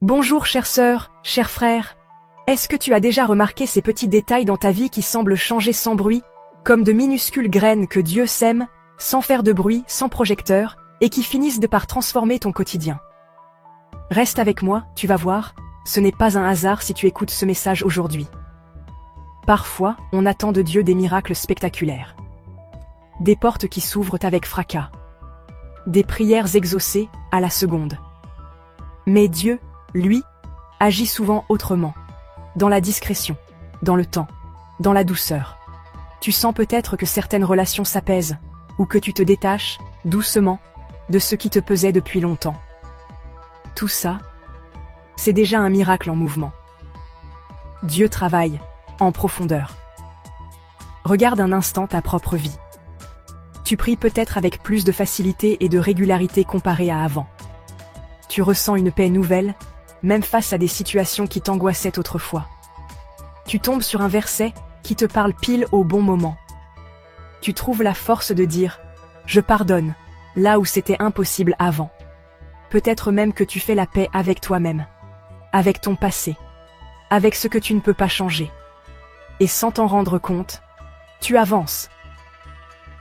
Bonjour chère sœur, cher frère. Est-ce que tu as déjà remarqué ces petits détails dans ta vie qui semblent changer sans bruit, comme de minuscules graines que Dieu sème, sans faire de bruit, sans projecteur, et qui finissent de par transformer ton quotidien? Reste avec moi, tu vas voir, ce n'est pas un hasard si tu écoutes ce message aujourd'hui. Parfois, on attend de Dieu des miracles spectaculaires. Des portes qui s'ouvrent avec fracas. Des prières exaucées à la seconde. Mais Dieu, lui, agit souvent autrement. Dans la discrétion, dans le temps, dans la douceur. Tu sens peut-être que certaines relations s'apaisent, ou que tu te détaches, doucement, de ce qui te pesait depuis longtemps. Tout ça, c'est déjà un miracle en mouvement. Dieu travaille, en profondeur. Regarde un instant ta propre vie. Tu pries peut-être avec plus de facilité et de régularité comparée à avant. Tu ressens une paix nouvelle, même face à des situations qui t'angoissaient autrefois. Tu tombes sur un verset qui te parle pile au bon moment. Tu trouves la force de dire « Je pardonne », là où c'était impossible avant. Peut-être même que tu fais la paix avec toi-même, avec ton passé, avec ce que tu ne peux pas changer. Et sans t'en rendre compte, tu avances.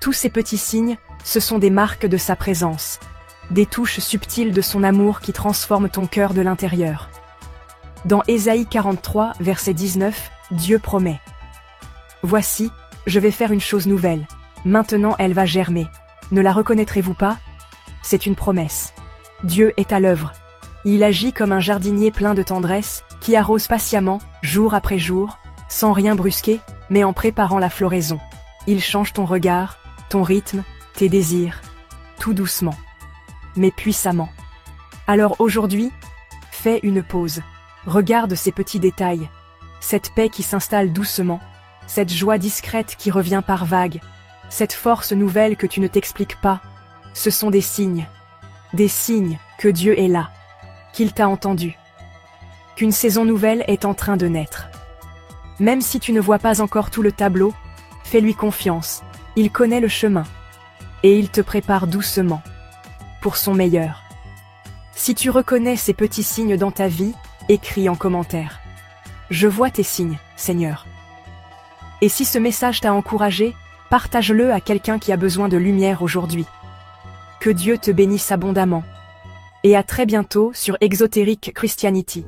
Tous ces petits signes, ce sont des marques de sa présence, des touches subtiles de son amour qui transforment ton cœur de l'intérieur. Dans Ésaïe 43, verset 19, Dieu promet « Voici, je vais faire une chose nouvelle, maintenant elle va germer. Ne la reconnaîtrez-vous pas? C'est une promesse. Dieu est à l'œuvre. Il agit comme un jardinier plein de tendresse, qui arrose patiemment, jour après jour, sans rien brusquer, mais en préparant la floraison. Il change ton regard, ton rythme, tes désirs, tout doucement, mais puissamment. Alors aujourd'hui, fais une pause. Regarde ces petits détails, cette paix qui s'installe doucement, cette joie discrète qui revient par vagues, cette force nouvelle que tu ne t'expliques pas. Ce sont des signes que Dieu est là, qu'il t'a entendu, qu'une saison nouvelle est en train de naître. Même si tu ne vois pas encore tout le tableau, fais-lui confiance, il connaît le chemin, et il te prépare doucement, pour son meilleur. Si tu reconnais ces petits signes dans ta vie, écris en commentaire. Je vois tes signes, Seigneur. Et si ce message t'a encouragé, partage-le à quelqu'un qui a besoin de lumière aujourd'hui. Que Dieu te bénisse abondamment. Et à très bientôt sur Exotérique Christianity.